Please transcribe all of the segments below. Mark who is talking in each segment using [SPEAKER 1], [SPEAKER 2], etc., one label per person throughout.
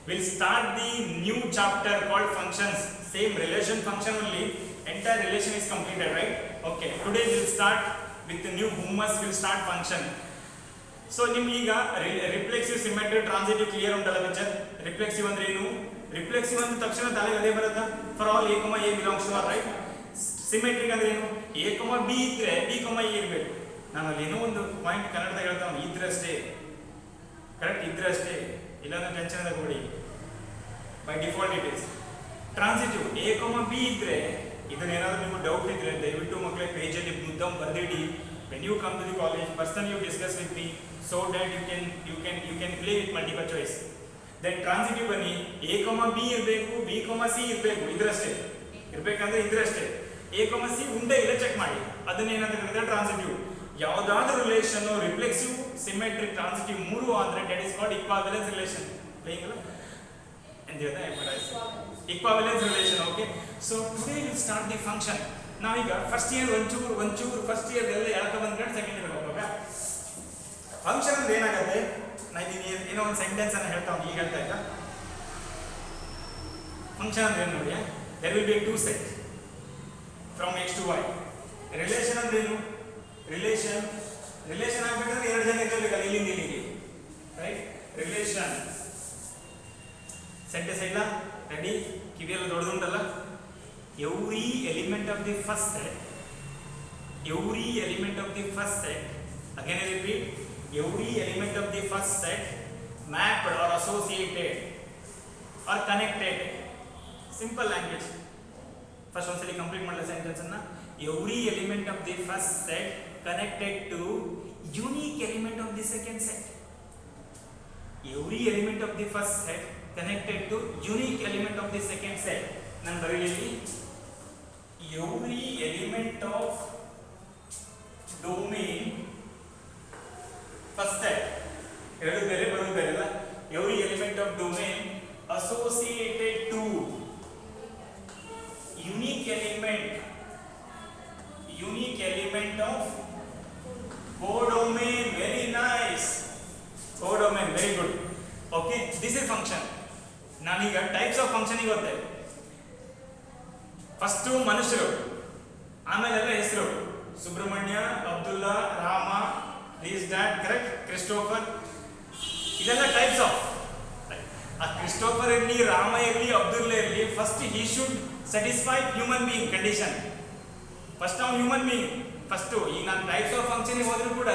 [SPEAKER 1] we'll start the new chapter called functions. Same relation function only, entire relation is completed, right? Okay, today we'll start with the new hummus, we'll start function. So ನಿಮ್ಗೆ ಈಗ reflexive symmetry transitive clear ಉಂಟಲ್ಲ picture. Reflexive ಅಂದ್ರೆ ಏನು? Reflexive ಅಂದ ತಕ್ಷಣ ತಲೆಗೆ ಅದೇ ಬರುತ್ತಾ? For all a, a belongs to r, right? Symmetric ಅಂದ್ರೆ ಏನು? a, b ಇದ್ರೆ b, a ಇರಬೇಕು. ನಾನು ಅಲ್ಲಿ ಏನೋ ಒಂದು ಪಾಯಿಂಟ್ ಕನ್ನಡದಾಗ ಹೇಳ್ತಾನೆ, ಇದ್ರಷ್ಟೇ ಕರೆಕ್ಟ್, ಇದ್ರಷ್ಟೇ, ಇಲ್ಲಾಂದ್ರೆ ಟೆನ್ಷನ್ ತಗೊಳ್ಳಿ. By default it is transitive. a, b ಇದ್ರೆ ಇದನ್ನೇನಾದ್ರೂ ನಿಮ್ಗೆ ಡೌಟ್ ಇದ್ರೆ ದಯವಿಟ್ಟು ಮಕ್ಕಳೇ ಪೇಜಲ್ಲಿ ಮುದ್ದಂ ಬರ್ದಿಡಿ. When you come to the college, personally you discuss with me so that you can play with multiple choice. Then transitive ಬನ್ನಿ, a, b ಇರಬೇಕು, b, c ಇರಬೇಕು, ಇದ್ರಷ್ಟೇ ಇರಬೇಕಂದ್ರೆ ಇದ್ರಷ್ಟೇ. a, c ಉಂಟೆ ಇಲ್ಲ ಚೆಕ್ ಮಾಡಿ, ಅದನ್ನೇನಂತ ಕರೀತಾರೆ ಟ್ರಾನ್ಸಿಟಿವ್. ಯಾವುದಾದ್ರೂ ರಿಲೇಷನ್ ರಿಫ್ಲೆಕ್ಸಿವ್, ಸಿಮೆಟ್ರಿಕ್, ಟ್ರಾನ್ಸಿಟಿವ್ ಮೂರು ಆದ್ರೆ that is called equivalence relation. Playing equivalence relation. Okay, so today we'll start the function. ನಾವೀಗ ಫಸ್ಟ್ ಇಯರ್ ಒಂಚೂರು ಫಸ್ಟ್ ಇಯರ್ ಎಲ್ಲ ಎಳಕ ಬಂದ್ಕೊಂಡು ಸೆಕೆಂಡ್ ಇಯರ್ ಹೋಗುವಾಗ ಫಂಕ್ಷನ್ ಅಂದ್ರೆ ಏನಾಗುತ್ತೆ, ನಾನು ಏನೋ ಒಂದು ಸೆಂಟೆನ್ಸ್ ಅನ್ನು ಹೇಳ್ತಾ ಈಗ ಹೇಳ್ತಾ ಇದ್ದ. ಫಂಕ್ಷನ್ ಅಂದ್ರೆ ಏನು ನೋಡಿ, there will be two set from x to y. Relation ಅಂದ್ರೆ ಏನು? ರಿಲೇಷನ್ ಆಗ್ಬೇಕಂದ್ರೆ ಎರಡು ಜನ ಇರಬೇಕಲ್ಲ, ಇಲ್ಲಿಂದ ಇಲ್ಲಿಗೆ, ರೈಟ್? ರಿಲೇಷನ್ ಸೆಂಟೆನ್ಸ್ ಇಲ್ಲ ready, ಕಿವಿಯೆಲ್ಲ ದೊಡ್ಡದುಂಟಲ್ಲ. every element of the first set again I repeat, every element of the first set mapped or associated or connected. Simple language. First one sali complete ಮಾಡಲ sentence ಅನ್ನು. every element of the first set connected to unique element of the second set. every element of the first set connected to unique element of the second set. ನಾನು ಬರೀಲಿ every element of domain first set, ಎರಡು ಬೇರೆ ಬರೋದು ಬೇರೆ ಅಲ್ಲ. every element of domain associated to unique element of codomain. Very nice, codomain, very good. Okay, this is function. ನಾನೀಗ types of function ಇವತ್ತೆ. First ಮನುಷ್ಯರು, ಆಮೇಲೆಲ್ಲ ಹೆಸರು, Subrahmanya, Abdullah, Rama, these that, correct, Christopher, ಇದೆಲ್ಲ ಟೈಪ್ಸ್ ಆಫ್. ಆ ಕ್ರಿಸ್ಟೋಫರ್ ಇರಲಿ, ರಾಮ ಇರಲಿ, ಅಬ್ದುಲ್ಲಾ ಇರಲಿ, first he should satisfy human being condition. First ನಾವು ಹ್ಯೂಮನ್ ಬೀಯಿಂಗ್ ಫಸ್ಟು. ಈಗ ನಾನು ಟೈಪ್ಸ್ ಆಫ್ ಫಂಕ್ಷನ್ ಹೋದ್ರೂ ಕೂಡ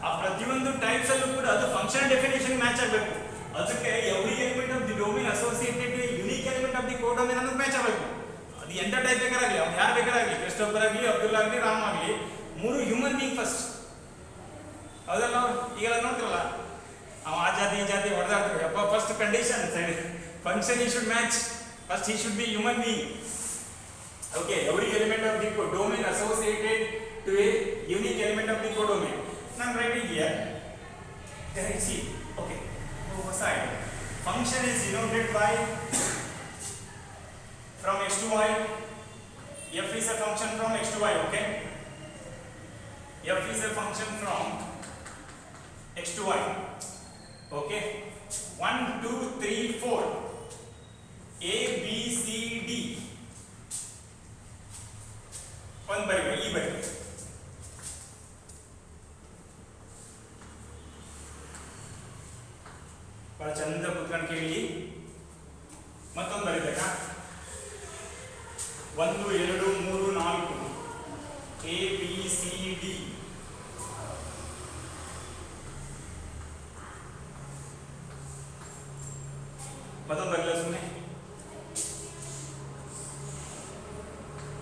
[SPEAKER 1] ಆ ಪ್ರತಿಯೊಂದು ಟೈಪ್ಸ್ ಅಲ್ಲೂ ಕೂಡ ಅದು ಫಂಕ್ಷನ್ ಡೆಫಿನೇಷನ್ ಮ್ಯಾಚ್ ಆಗಬೇಕು. ಅದಕ್ಕೆ every element of the domain associated unique element of the codomain ಅನ್ನೋದು ಮ್ಯಾಚ್ ಆಗಬೇಕು. ಅದು ಎಂಥ ಟೈಪ್ ಬೇಕಾರಾಗಲಿ, ಅವ್ನು ಯಾರು ಬೇಕಾರಾಗಲಿ, ಕ್ರಿಸ್ಟೋಫರ್ ಆಗಲಿ, ಅಬ್ದುಲ್ಲಾ ಆಗಲಿ, ರಾಮ್ ಆಗಲಿ, ಮೂರು ಹ್ಯೂಮನ್ ಬೀಯಿಂಗ್ ಫಸ್ಟ್. ಅದೆಲ್ಲ ಈಗೆಲ್ಲ ನೋಡ್ತಿರಲ್ಲ, ಅವ ಆ ಜಾತಿ ಈ ಜಾತಿ ಹೊಡೆದಾಡ್ತೀವಿ. ಅಪ್ಪ ಫಸ್ಟ್ ಕಂಡೀಷನ್ ಫಂಕ್ಷನ್ ಈ ಶುಡ್ ಮ್ಯಾಚ್, ಫಸ್ಟ್ ಈ should be human being. Okay, every element of the domain associated to a unique element of the codomain. ನಾನು writing here, see. Okay, side. Function is denoted by from x to y. F is a function from x to y. Okay, f is a function from x to y. Okay, 1 2 3 4 a b c d. one by e by ಬಹಳ ಚಂದ ಕೂತ್ಕೊಂಡು ಕೇಳಿ. ಮತ್ತೊಂದು ಬರೀಬೇಕಾ? 1 2 3 4 a b c d. ಮತ್ತೊಂದು ಬರಲಿಲ್ಲ ಸುಮ್ಮನೆ.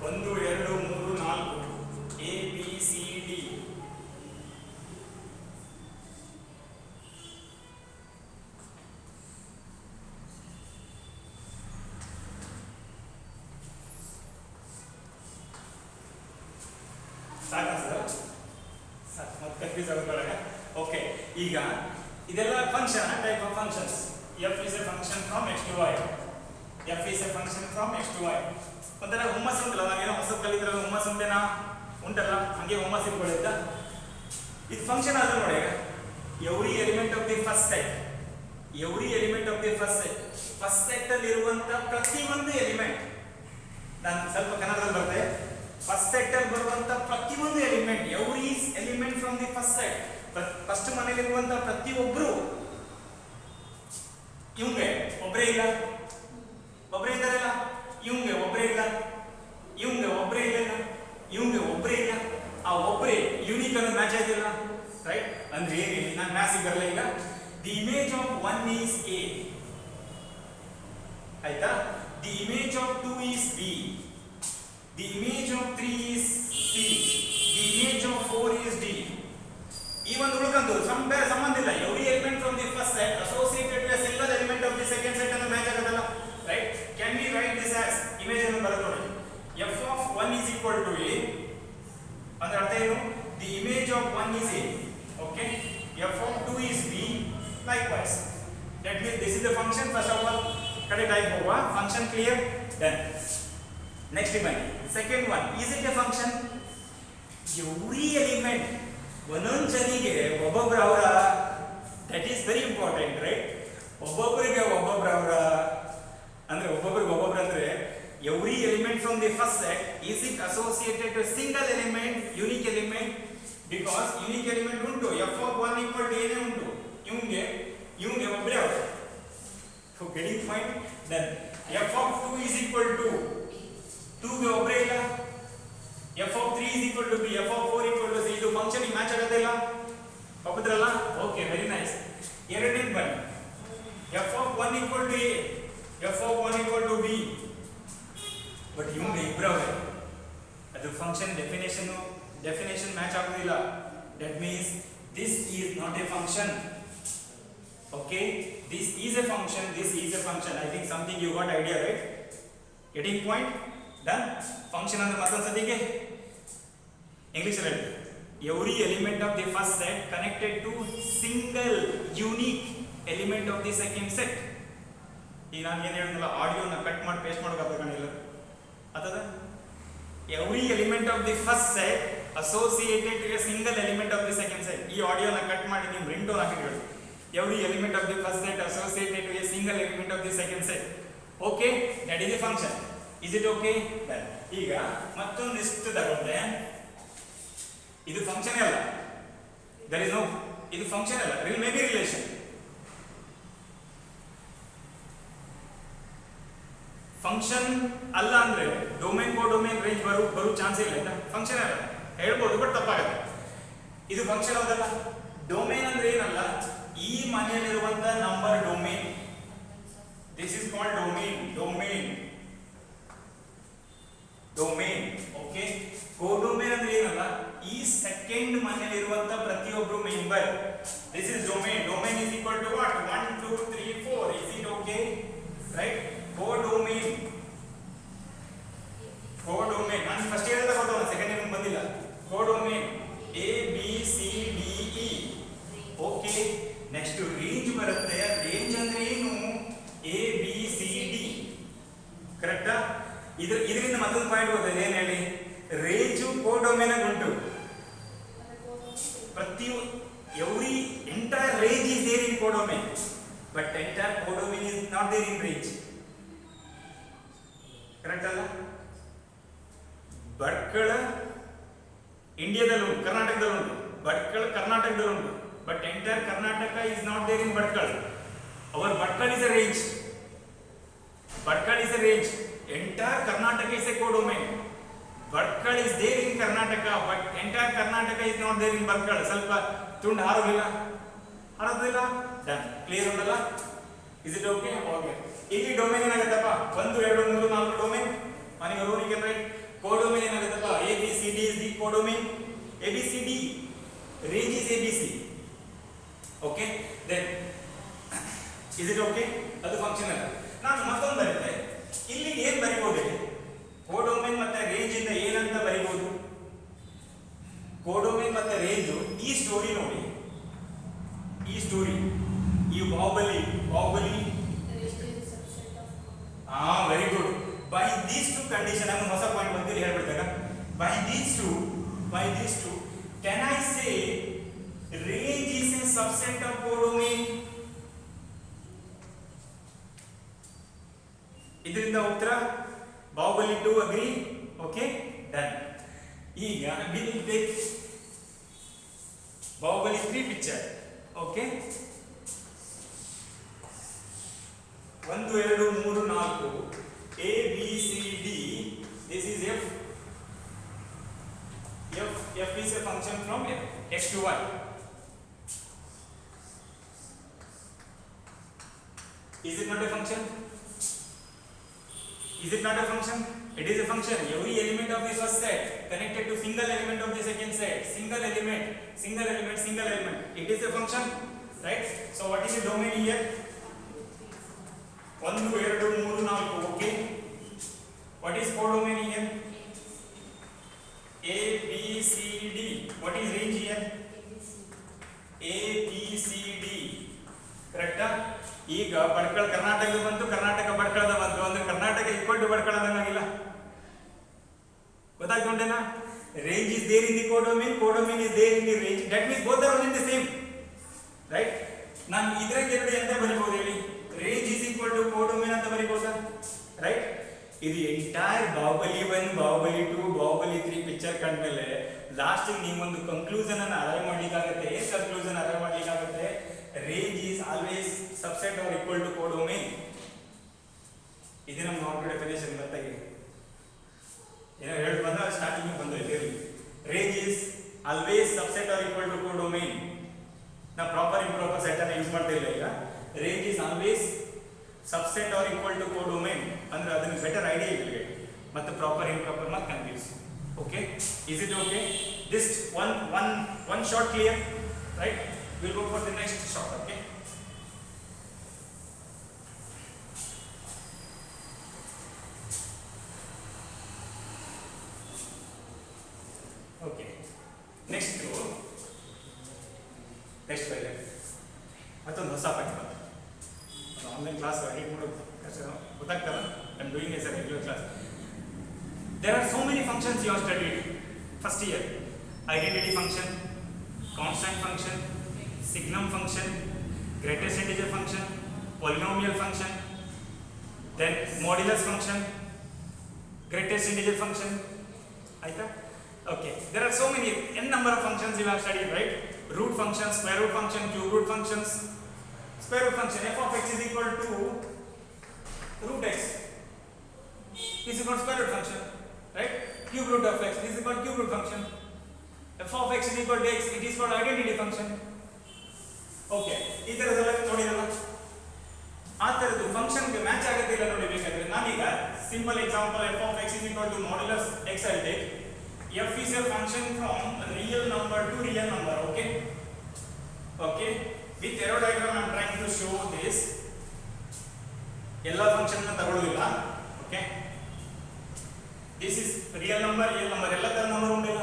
[SPEAKER 1] 1 2 3 4 a b c d. Okay, ಈಗ ಇದೆಲ್ಲ function, type of functions. F is a function from X to Y. F is a function from X to Y. ಒಂಥರ ಹುಮ್ಮಸ್ ಉಂಟಲ್ಲ, ನಾವೇನೋ ಹೊಸದು ಕಲಿತಿರಲ್ಲ, ಹುಮ್ಮಸ್ ಉಂಟೇನಾ ಉಂಟಲ್ಲ, ಹಂಗೆ ಹುಮ್ಮಸ್ ಇಟ್ಕೊಳ್ಳಿದ್ದ. ಇದು ಫಂಕ್ಷನ್ ಆದ್ರೂ ನೋಡಿ, every element of the first set every element of the first set ಅಲ್ಲಿ ಇರುವಂತ ಪ್ರತಿಯೊಂದು ಎಲಿಮೆಂಟ್, ನಾನು ಸ್ವಲ್ಪ ಕನ್ನಡದಲ್ಲಿ ಬರ್ತದೆ, ಫಸ್ಟ್ ಸೆಟ್ ಅಲ್ಲಿ ಬರುವಂತ ಪ್ರತಿಯೊಂದು element, every element from the first set, first ಮನೆಯಲ್ಲಿರುವಂತ ಪ್ರತಿಯೊಬ್ಬರು, ಇವಂಗೆ ಒಬ್ಬರೇ ಇಲ್ಲ, ಒಬ್ಬರೇ ಇದ್ದಾರಲ್ಲ, ಇವಂಗೆ ಒಬ್ಬರೇ ಇಲ್ಲ, ಇವಂಗೆ ಒಬ್ಬರೇ ಇಲ್ಲ, ಇವಂಗೆ ಒಬ್ಬರೇ ಇಲ್ಲ, ಆ ಒಬ್ಬರೇ ಯೂನಿಕ್ ಅನ್ನೋ ಮ್ಯಾಚ್ ಆಯ್ತಿಲ್ಲ, ರೈಟ್? ಅಂದ್ರೆ ಏನಿಲ್ಲ, ನಾನು ಮ್ಯಾಥ್ಸಿಗೆ ಬರಲ್ಲ ಈಗ. The image of 1 is A, ಆಯ್ತಾ? The image of 2 is B, the image of 3 is C, the image of 4 is D. ಈ ಒಂದು ಉಳ್ಕಂತು ಸಂಬಂಧ ಇಲ್ಲ. Every element from the first set associated with single element of the second set ಅನ್ನು match ಆಗುತ್ತಲ್ಲ, right? Can we write this as image ಅನ್ನು ಬರೆದು ನೋಡಿ. f of 1 is equal to A ಅಂದ್ರೆ ಅರ್ಥ ಏನು? The image of 1 is A, okay? f of 2 is B, likewise. That means this is the function. First of all ಕಡೆ type ಹೋಗುವ function clear. Then next one, second one, is it a function? Every element ಒಂದೊಂದು ಜನಿಗೆ ಒಬ್ಬೊಬ್ಬರು ಅವರ, that is very important, right? ಒಬ್ಬೊಬ್ಬರಿಗೆ ಒಬ್ಬೊಬ್ಬರು ಅವರ ಅಂದ್ರೆ ಒಬ್ಬೊಬ್ಬರಿಗೆ ಒಬ್ಬೊಬ್ಬರು ಅಂದ್ರೆ every element from the first set is it associated to single element, unique element? Because unique element ಉಂಟು, f of 1 equal to ಏನೇ ಉಂಟು, ಇವಂಗೆ ಒಬ್ಬರೇ ಅವರು. So getting point? Then f of 2 is equal to 2 ಗೆ ಒಬ್ಬರೇ ಇಲ್ಲ, f of 3 is equal to b, f of 4 equal to c. ಇದು ಫಂಕ್ಷನ್ ಮ್ಯಾಚ್ ಆಗೋದೇ ಇಲ್ಲ, ಒಪ್ಪಿದ್ರಲ್ಲ? Okay, very nice. ಎರಡನೇದು ಬನ್ನಿ, f of 1 equal to a, f of 1 equal to b, but ಇವಂಗೆ ಇಬ್ಬರವೇ, ಅದು function definition match ಆಗೋದಿಲ್ಲ. That means this is not A function. Okay, this is a function, this is a function. I think something you got idea, right? Getting point? Done. Function ಅಂದ್ರೆ ಮತ್ತೊಂದು ಸತಿಗೆ English ಅಲ್ಲಿ every element of the first set connected to single unique element of the second set. ಈಗ ನಾನು ಏನು ಹೇಳಿದ್ನಲ್ಲ, ಆಡಿಯೋನ cut ಮಾಡಿ paste ಮಾಡೋಕ್ಕಾಗಲ್ಲ ಅಥವಾ every element of the first set associated to a single element of the second set. ಈ ಆಡಿಯೋನ cut ಮಾಡಿ ನಿಮ್ಮ ರಿಂಗ್ಟೋನ್ ಹಾಕಿ ಹೇಳಿ, every element of the first set associated to a single element of the second set. Okay, that is a function. Is it okay? Then ಈಗ ಮತ್ತೊಂದು ಇಷ್ಟು ತಗೊಂಡೆ, ಇದು function ಅಲ್ಲ, there is no, ಇದು ಫಂಕ್ಷನ್ ಅಲ್ಲ, ಮೇ ಬಿ ರಿಲೇಷನ್. ಫಂಕ್ಷನ್ ಅಲ್ಲ ಅಂದ್ರೆ ಡೊಮೇನ್ ಕೋಡೊಮೇನ್ ರೇಂಜ್ ಬರೋ ಚಾನ್ಸ್ ಇಲ್ಲ, ಆಯ್ತಾ? ಫಂಕ್ಷನ್ ಅಲ್ಲ ಹೇಳ್ಬೋದು, ಬಟ್ ತಪ್ಪಾಗುತ್ತೆ. ಇದು ಫಂಕ್ಷನ್ ಹೌದಲ್ಲ? ಡೊಮೇನ್ ಅಂದ್ರೆ ಏನಲ್ಲ, ಈ ಮನೆಯಲ್ಲಿರುವಂತ number domain, this is called domain. Okay, codomain ಅಂದ್ರೆ ಏನಲ್ಲ, ಈ ಸೆಕೆಂಡ್ ಮನೆಯಲ್ಲಿರುವಂತ ಪ್ರತಿಯೊಬ್ಬರು member, this is domain. Domain is equal to what? 1 2 3 4. Is it okay? Right? Codomain ನಾನು ಫಸ್ಟ್ ಹೇಳಿದ ಗೊತ್ತಲ್ಲ, ಸೆಕೆಂಡ್ ಇಯರ್ ಬಂದಿಲ್ಲ. Codomain A B C D E. Okay, next range ಬರುತ್ತೆ. ರೇಂಜ್ ಅಂದ್ರೆ ಏನು? A B C D, ಕರೆಕ್ಟಾ? ಇದರಿಂದ ಮತ್ತೊಂದು ಪಾಯಿಂಟ್ ಗೊತ್ತಿದೆ, ಏನ್ ಹೇಳಿ? ರೇಂಜು ಕೋಡೊಮೇನ್ ಉಂಟು. every entire range is there in codomain, but entire codomain is not there in range. Correct ಅಲ್ಲ? ಭಟ್ಕಳ ಇಂಡಿಯಾದಲ್ಲಿ ಉಂಟು, ಕರ್ನಾಟಕದಲ್ಲಿ ಉಂಟು. ಭಟ್ಕಳ ಕರ್ನಾಟಕದಲ್ಲಿ ಉಂಟು, but entire Karnataka is not there in Bhatkal. Our Bhatkal is a range. Bhatkal is a range. Entire Karnataka is a codomain. Bhatkal is there in Karnataka, but entire Karnataka is not there in Bhatkal. ಸ್ವಲ್ಪ ತುಂಡು ಹಾರೋದಿಲ್ಲ. Done. Clear ಉಂಟಲ್ಲ? Is it okay? Okay. ಇಲ್ಲಿ domain ಏನಾಗುತ್ತಪ್ಪ? 1 2 3 4 domain. ಮನೆಗೆ ರೋನಿಗೆ right. ಕೋಡೊಮೇನ್ ಏನಾಗುತ್ತಪ್ಪ? A B C D is the codomain. A B C D range is A B C. Okay, then is it okay? ಅದು function ಅಲ್ಲ. ನಾನು ಮತ್ತೊಂದು ಬರುತ್ತೆ, ಇಲ್ಲಿ ಏನು ಬರಿಬಹುದು? ಕೋಡೊಮೇನ್ ಮತ್ತೆ ರೇಂಜ್ ಇಂದ ಏನಂತ ಬರಿಬಹುದು? ಕೋಡೊಮೇನ್ ಮತ್ತೆ ರೇಂಜ್, ಈ ಸ್ಟೋರಿ ನೋಡಿ, ಈ ಸ್ಟೋರಿ, ಈ Baahubali very good. By these two condition, ನಾನು ಹೊಸ ಪಾಯಿಂಟ್ ಬಂದಿರಿ ಹೇಳ್ಬಿಡ್ತಾಗ. By these two can I say range is a subset of codomain? ಇದರಿಂದ ಉತ್ತರ ಬಾಹುಬಲಿ 2 ಅಗ್ರಿ. Okay, done. ಈಗ will take Baahubali 3 picture. Okay, 1 2 3 4 A B C D. This is F. F is a function from X to Y. Is it not a function? Is it not a function? It is a function. Every element of this first set connected to single element of the second set. Single element, single element, single element. It is a function, right? So what is the domain here? 1 2 3 4. Okay. What is codomain here? A B C D. What is range here? A B C D. Correct? ಈಗ ಬಡ್ಕಳ ಕರ್ನಾಟಕ ಬಂತು, ಕರ್ನಾಟಕ ಬಡ್ಕಳದ ಬಂತು ಅಂದ್ರೆ Karnataka equal to Bhatkal ಅಂದಂಗಿಲ್ಲ. ಗೊತ್ತಾಗ್ತುಂಟೇನಾ? Range is there in the codomain, codomain is there in the range. That means both are one in the same, right? ನಾನು ಇದ್ರಾಗ ಎರಡು ಎಂತ ಬರಿಬಹುದು ಹೇಳಿ? Range is equal to codomain ಅಂತ ಬರಿಬಹುದಾ? ರೈಟ್? ಇದು ಎಂಟೈರ್ ಬಾಹುಬಲಿ 1, ಬಾಹುಬಲಿ 2, ಬಾಹುಬಲಿ 3 ಪಿಕ್ಚರ್ ಕಂಡ್ಮೇಲೆ ಲಾಸ್ಟ್ ನೀವೊಂದು ಕನ್ಕ್ಲೂಷನ್ ಅನ್ನು ಅರೈವ್ ಮಾಡ್ಲಿಕ್ಕಾಗತ್ತೆ. ಏನ್ ಕನ್ಕ್ಲೂಷನ್ ಅರೈವ್ ಮಾಡ್ಲಿಕ್ಕಾಗತ್ತೆ? Range is always subset or equal to codomain. ಇದು ನಮ್ಮ ನಾಟ್ ಡೆಫಿನೇಷನ್ ಗೊತ್ತಾಗಿ ಏನೋ ಹೇಳಿ ಬಂದ ಸ್ಟಾರ್ಟಿಂಗ್ ಬಂದೈತೆ. Range is always subset or equal to codomain. ನಾ ಪ್ರಾಪರ್ ಇಂಪ್ರಾಪರ್ ಸೆಟ್ ಅನ್ನು ಯೂಸ್ ಮಾಡ್ತಾ ಇಲ್ಲ ಈಗ. Range is always subset or equal to codomain ಅಂದ್ರೆ ಅದನ್ನ ಬೆಟರ್ ಐಡಿಯಾ ಇಲ್ಲ ಮತ್ತೆ ಪ್ರಾಪರ್ ಇಂಪ್ರಾಪರ್ ಮತ್ತೆ confuse. Okay, is it okay? This one shot clear, right? We'll go for the next shot. Okay, okay, next by ಮತ್ತೊಂದು ಹೊಸ ಪಾಠ online class edit ಮಾಡೋದು ಗೊತ್ತಾಗ್ತಲ್ಲ. I am doing as a regular class. There are so many functions you have studied first year. Identity function, constant function, signum function, greatest integer function, polynomial function, then modulus function, greatest integer function. Aita? Okay, there are so many n number of functions you have studied, right? Root function, square root function, cube root functions. Square root function f of x is equal to root x is equal to square root function, right? Cube root of x is equal to cube root function. F of x is equal to x, it is called identity function. Okay, ಈ ಥರದೆಲ್ಲ ನೋಡಿರಲ್ಲ. ಆ ಥರದ್ದು ಫಂಕ್ಷನ್ಗೆ match ಆಗುತ್ತೆ ಇಲ್ಲ ನೋಡಿ. ಬೇಕಾದ್ರೆ ನಾನೀಗ simple example f of x is equal to modulus x I take. F is a function from real number to real number. Okay, okay, with arrow diagram I am trying to show this. ಎಲ್ಲ function ತಗೊಳ್ಳೋದಿಲ್ಲ. Okay, this is real number ಎಲ್ಲ ತರ number ಉಂಟಿಲ್ಲ.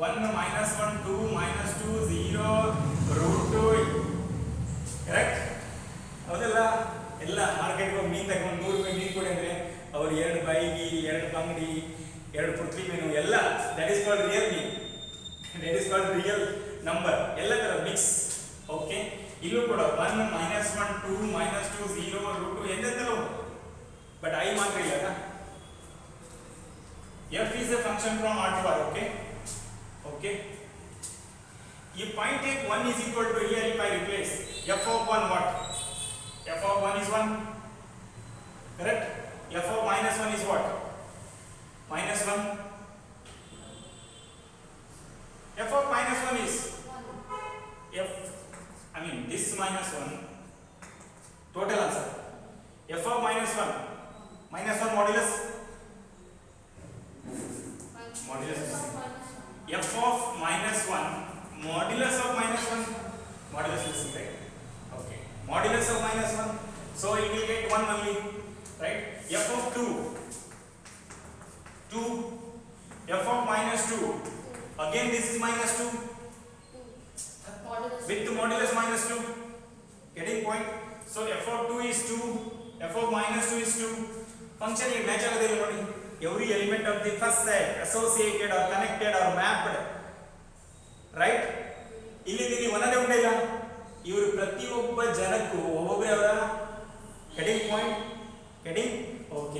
[SPEAKER 1] 1 -1 2 -2 0 √2. Correct? ಹೌದಲ್ಲ? ಎಲ್ಲ ಮಾರ್ಕೆಟ್ಗೆ ಹೋಗಿ ಮೀನು ತಗೊಂಡು 100 ರೂಪಾಯಿ ಮೀನು ಕೊಡಿ ಅಂದರೆ ಅವ್ರು 2 ಬೈಗಿ 2 ಬಂಗಡಿ 2 ಪೃಥ್ವಿ ಮೀನು ಎಲ್ಲ that is called real mean, that is called real number. ಎಲ್ಲ ಥರ ಮಿಕ್ಸ್. ಓಕೆ, ಇಲ್ಲೂ ಕೂಡ 1 -1 2 -2 0 √2 ಎಂತೆಂತೆಲ್ಲ ಉಂಟು. ಬಟ್ ಐ ಮಾತ್ರ ಇಲ್ಲ. F is a function from R to R. Okay, okay, if I take 1 is equal to here, if I replace f of 1 what? F of 1 is 1, correct? F of -1 is what? -1. F of -1 is f, I mean this -1 total answer. F of -1 modulus f of -1 modulus of -1 modulus is right. Okay, modulus of -1, so it will get 1 only, right? F of 2 f of -2 again this is -2 with the modulus -2. Getting point? So f of 2 is 2, f of -2 is 2. Function is match agade illa nodi. Every element of the first set associated or connected or mapped, right? ಇಲ್ಲಿ ನೀವು ಒಂದೇ ಉಂಟೆ ಇಲ್ಲ, ಇವರು ಪ್ರತಿಯೊಬ್ಬ ಜನಕ್ಕೂ ಒಬ್ಬೊಬ್ಬರೇ ಅವರ heading point, heading. Okay,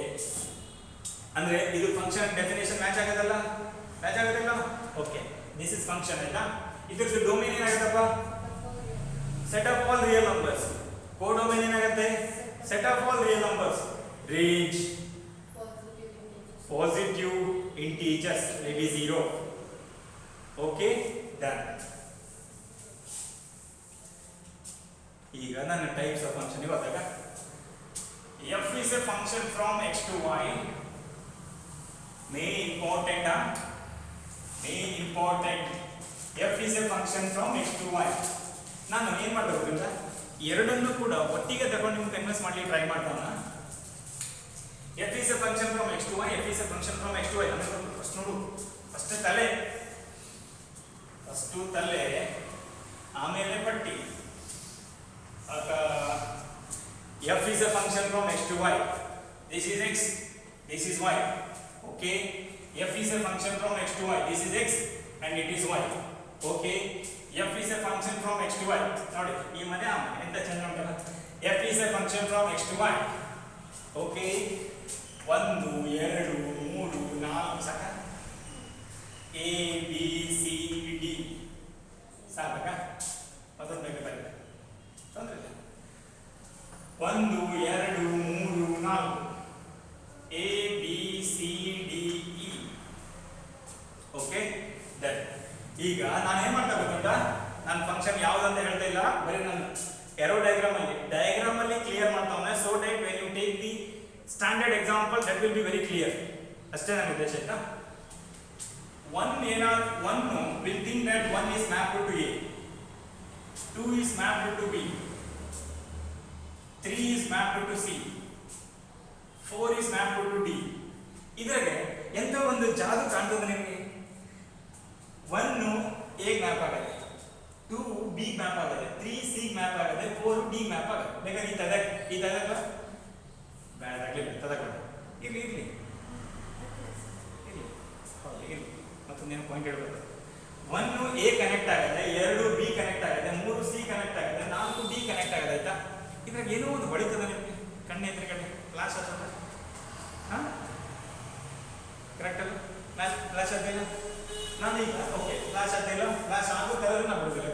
[SPEAKER 1] function ಆಯ್ತಾ. ಇದ್ರದ್ದು ಡೊಮೇನ್ ಏನಾಗುತ್ತಪ್ಪ, set of all real numbers. Codomain ಏನಾಗುತ್ತೆ, set of all real numbers. Range positive integers maybe 0. Okay, done. ಈಗ ನನ್ನ ಟೈಪ್ಸ್ ಆಫ್ ಫಂಕ್ಷನ್ ಇವಾಗ f is a function from x to y. main important f is a function from x to y. ನಾನು ಏನು ಮಾಡಬೇಕು ಅಂತ ಎರಡನ್ನೂ ಕೂಡ ಒಟ್ಟಿಗೆ ತಗೊಂಡು ನಿಮ್ಗೆ ಕನ್ವಿನ್ಸ್ ಮಾಡ್ಲಿಕ್ಕೆ ಟ್ರೈ ಮಾಡ್ತಾನ. f is a function from x to y, f is a function from x to y. ಅಂದ್ರೆ ಫಸ್ಟ್ ನೋಡು, ಫಸ್ಟ್ ತಲೆ ಆಮೇಲೆ ಪಟ್ಟಿ. f is a function from x to y. This is x, this is y. Okay, f is a function from x to y. This is x and it is y. Okay, f is a function from x to y. ನೋಡಿ ಈ ಮನೆ ಎಂತ ಚಂದ ಉಂಟಲ್ಲ. f is a function from x to y. Okay, 1 2 3 4 ಸಾಕ, a b c d ಸಾಕ. ಅದೊಂದು ಬೇಗ ಬರೀ ತೊಂದರೆ ಇಲ್ಲ. 1 2 3 4 a b c d e. Okay, that. ಈಗ ನಾನು ಏನು ಮಾಡ್ತಾ ಗೊತ್ತುಂಟಾ, ನನ್ನ ಫಂಕ್ಷನ್ ಯಾವುದಂತ ಹೇಳ್ತಾ ಇಲ್ಲ, ಬರೀ ನಾನು ಎರೋ ಡಯಾಗ್ರಾಮ್ ಅಲ್ಲಿ ಕ್ಲಿಯರ್ ಮಾಡ್ತಾವನೆ. So that when you take the standard example that will be very clear. ಅಷ್ಟೇ ನನ್ನ ಉದ್ದೇಶ ಆಯ್ತಾ. One will think that 1 is mapped to a, 2 is mapped to b, 3 is mapped to c, 4 is mapped to d. ಇದರಲ್ಲಿ ಎಂತ ಒಂದು ಜಾದು ಕಾಣ್ತದೆ ನಿಮಗೆ. 1 a ಮ್ಯಾಪ್ ಆಗುತ್ತೆ, 2 b ಮ್ಯಾಪ್ ಆಗುತ್ತೆ, 3 c ಮ್ಯಾಪ್ ಆಗುತ್ತೆ, 4 d ಮ್ಯಾಪ್ ಆಗುತ್ತೆ. ಬೇಕಾದ್ರೆ ಈ ತದಕ ಬ್ಯಾಡ್ ಆಗಲಿ ತದಕ ಇರಲಿ ಮತ್ತೊಂದೇನು ಪಾಯಿಂಟ್ ಹೇಳ್ಬೇಕು. 1 a ಕನೆಕ್ಟ್ ಆಗುತ್ತೆ, 2 b ಕನೆಕ್ಟ್ ಆಗುತ್ತೆ, 3 c ಕನೆಕ್ಟ್ ಆಗುತ್ತೆ, 4 d ಕನೆಕ್ಟ್ ಆಗುತ್ತೆ. ಆಯ್ತಾ, ಇದ್ರಾಗ ಏನೋ ಒಂದು ಹೊಳಿತದ ನಿಮಗೆ ಕಣ್ಣು ಎದುರುಗಡೆ. ಫ್ಲಾಶ್ ಆಗ್ತದ, ಹಾಂ ಕರೆಕ್ಟ್ ಅಲ್ಲ? ಫ್ಲಾಶ್ ಆಗ್ತಿಲ್ಲ ನಾನು ಈಗ. ಓಕೆ, ಫ್ಲಾಶ್ ಆಗ್ತಿಲ್ಲ, ಫ್ಲಾಶ್ ಆಗೋ ಥರ ನಾನು ಬಿಡುದಿಲ್ಲ.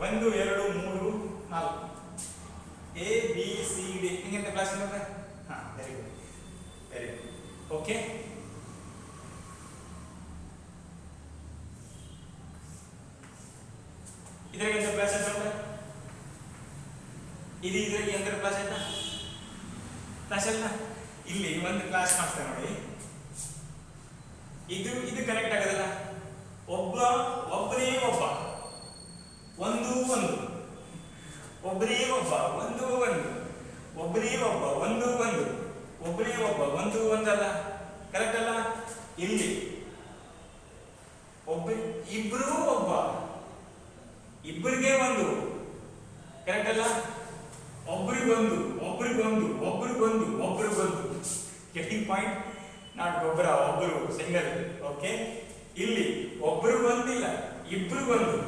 [SPEAKER 1] 1 2 3 4 a b c d ಹಿಂಗೆ ಫ್ಲಾಶ್ ಆಗ್ತದೆ. ಹಾಂ, ವೆರಿ ಗುಡ್. ಓಕೆ, ಇದ್ರಾಗ ಎಂತ ಫ್ಲಾಶ್ ಆಗ್ತದೆ, ಇದ್ರಾಗ ಎಂತ ಫ್ಲಾಶ್ ಆಯ್ತಾ? ಫ್ಲಾಶ್ ಅಲ್ಲ, ಇಲ್ಲಿ ಒಂದು ಫ್ಲಾಶ್ ಮಾಡ್ತಾರೆ ನೋಡಿ. ಇದು ಕನೆಕ್ಟ್ ಆಗೋದಲ್ಲ, ಒಬ್ಬರೇ ಒಬ್ಬ 1 1, ಒಬ್ಬರೇ ಒಬ್ಬ 1 1, ಒಬ್ಬರೇ ಒಬ್ಬ 1 1, ಒಬ್ಬರೇ ಒಬ್ಬ 1 1 ಅಲ್ಲ, ಕರೆಕ್ಟ್ ಅಲ್ಲ? ಇಲ್ಲಿ ಇಬ್ರು ಒಬ್ಬ, ಇಬ್ಬರಿಗೆ 1, ಕರೆಕ್ಟ್ ಅಲ್ಲ? ಒಬ್ರಿಗೊಂದು. Getting point? ನಾಟ್ ಗೊಬ್ಬರ, ಒಬ್ಬರು ಸಿಂಗಲ್. ಓಕೆ, ಇಲ್ಲಿ ಒಬ್ರಿಗೊಂದಿಲ್ಲ, ಇಬ್ರಿಗೊಂದು.